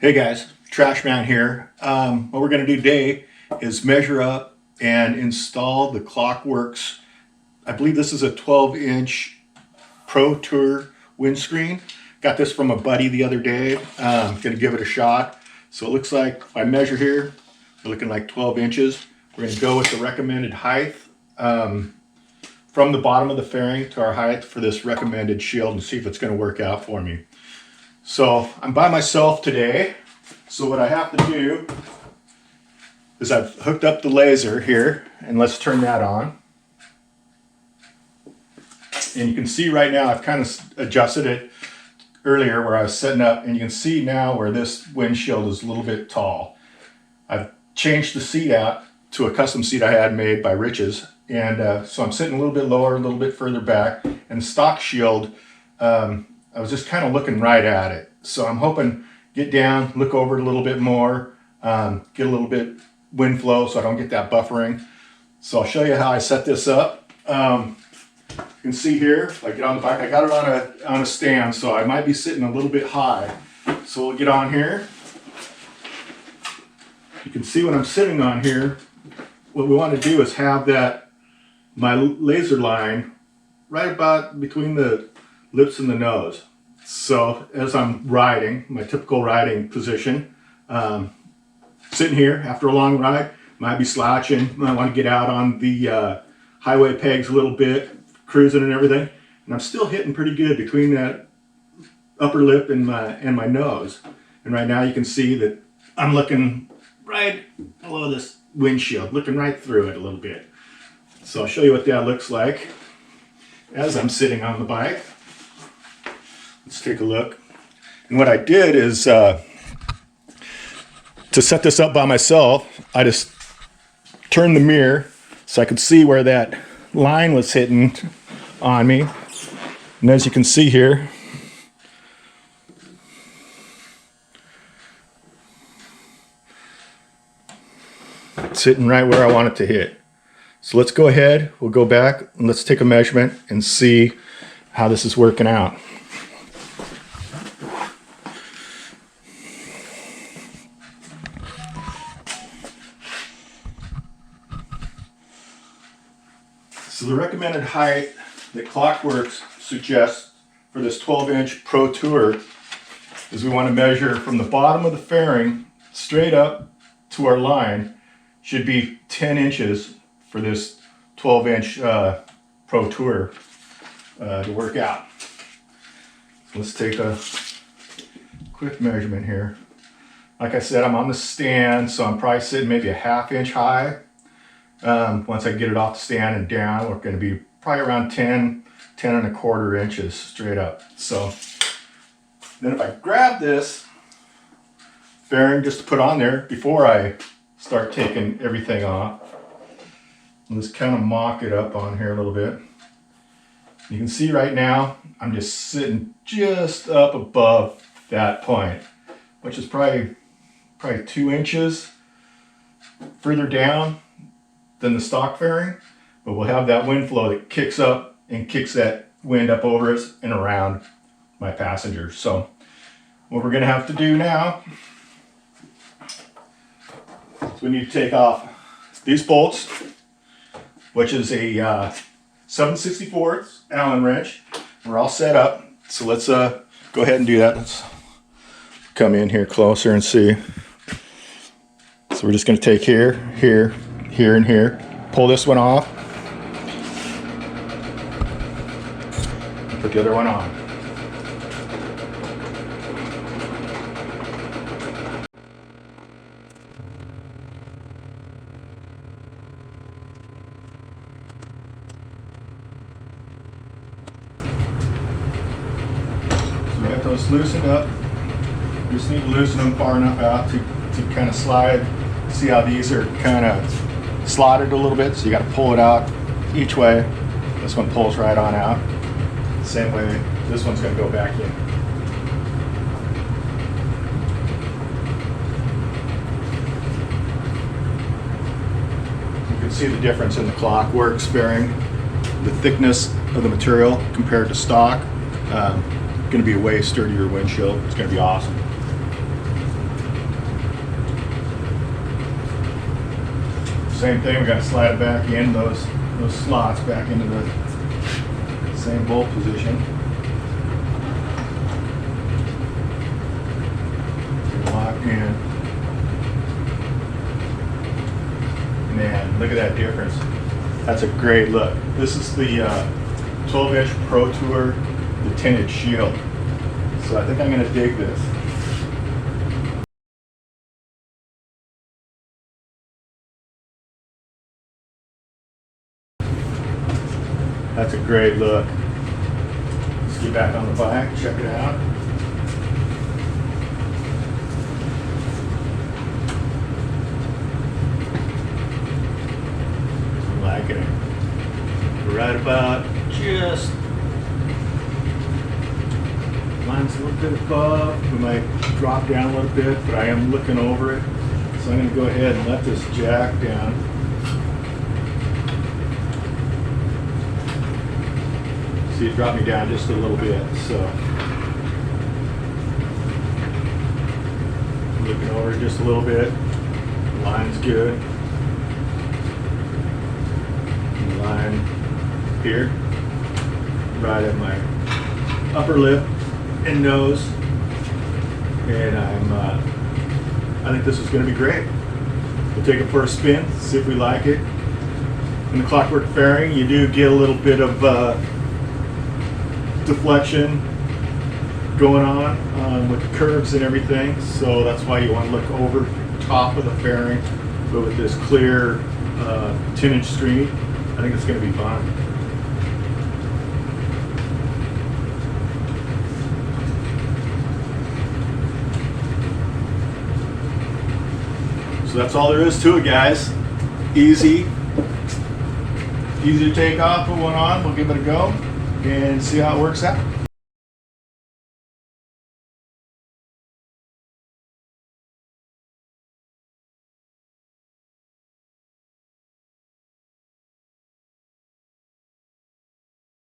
Hey guys, Trash Man here. What we're going to do today is measure up and install the Klock. I believe this is a 12-inch Pro Tour windscreen. Got this from a buddy the other day. Going to give it a shot. So it looks like, if I measure here, we're looking like 12 inches. We're going to go with the recommended height from the bottom of the fairing to our height for this recommended shield and see if it's going to work out for me. So I'm by myself today, so what I have to do is I've hooked up the laser here, and let's turn that on. And you can see right now I've kind of adjusted it earlier where I was setting up, and you can see now where this windshield is a little bit tall. I've changed the seat out to a custom seat I had made by Rich's, and so I'm sitting a little bit lower, a little bit further back, and the stock shield, I was just kind of looking right at it. So I'm hoping get down, look over it a little bit more, get a little bit wind flow so I don't get that buffering. So I'll show you how I set this up. You can see here, if I get on the bike, I got it on a stand, so I might be sitting a little bit high. So we'll get on here. You can see when I'm sitting on here, what we want to do is have my laser line right about between the lips and the nose. So as I'm riding, my typical riding position, sitting here after a long ride, might be slouching, might want to get out on the highway pegs a little bit, cruising and everything, and I'm still hitting pretty good between that upper lip and my nose. And right now you can see that I'm looking right below this windshield, looking right through it a little bit. So I'll show you what that looks like as I'm sitting on the bike. Let's take a look. And what I did is, to set this up by myself, I just turned the mirror so I could see where that line was hitting on me. And as you can see here, it's hitting right where I want it to hit. So let's go ahead, we'll go back and let's take a measurement and see how this is working out. So the recommended height that Klock suggests for this 12-inch Pro Tour is we want to measure from the bottom of the fairing straight up to our line should be 10 inches for this 12-inch Pro Tour to work out. Let's take a quick measurement here. Like I said, I'm on the stand, so I'm probably sitting maybe a ½ inch high. Once I get it off the stand and down, we're going to be probably around 10 1/4 inches straight up. So then if I grab this fairing just to put on there before I start taking everything off, and just kind of mock it up on here a little bit. You can see right now I'm just sitting just up above that point, which is probably 2 inches further down than the stock fairing, but we'll have that wind flow that kicks up and kicks that wind up over us and around my passenger. So what we're going to have to do now is we need to take off these bolts, which is a 7/64 Allen wrench. We're all set up, so let's go ahead and do that. Let's come in here closer and see. So we're just going to take here, and here, pull this one off, put the other one on. So we have those loosened up. We just need to loosen them far enough out to kind of slide. See how these are kind of slotted a little bit, so you got to pull it out each way. This one pulls right on out. Same way, this one's going to go back in. You can see the difference in the Klock fairing, the thickness of the material compared to stock. Going to be a way sturdier windshield. It's going to be awesome. Same thing, we got to slide it back in, those slots back into the same bolt position. Lock in. Man, look at that difference. That's a great look. This is the 12-inch Pro Tour, the tinted shield. So I think I'm going to dig this. That's a great look. Let's get back on the bike, check it out. I'm liking it. Right about just line's a little bit above. We might drop down a little bit, but I am looking over it. So I'm going to go ahead and let this jack down. See, it dropped me down just a little bit, so looking over it just a little bit. The line's good. And the line here, right at my upper lip and nose, and I think this is going to be great. We'll take it for a spin, see if we like it. In the Clockwork fairing, you do get a little bit of deflection going on with the curves and everything, so that's why you want to look over top of the fairing. But with this clear 10-inch screen, I think it's going to be fun. So that's all there is to it, guys. Easy to take off, put one on, we'll give it a go and see how it works out.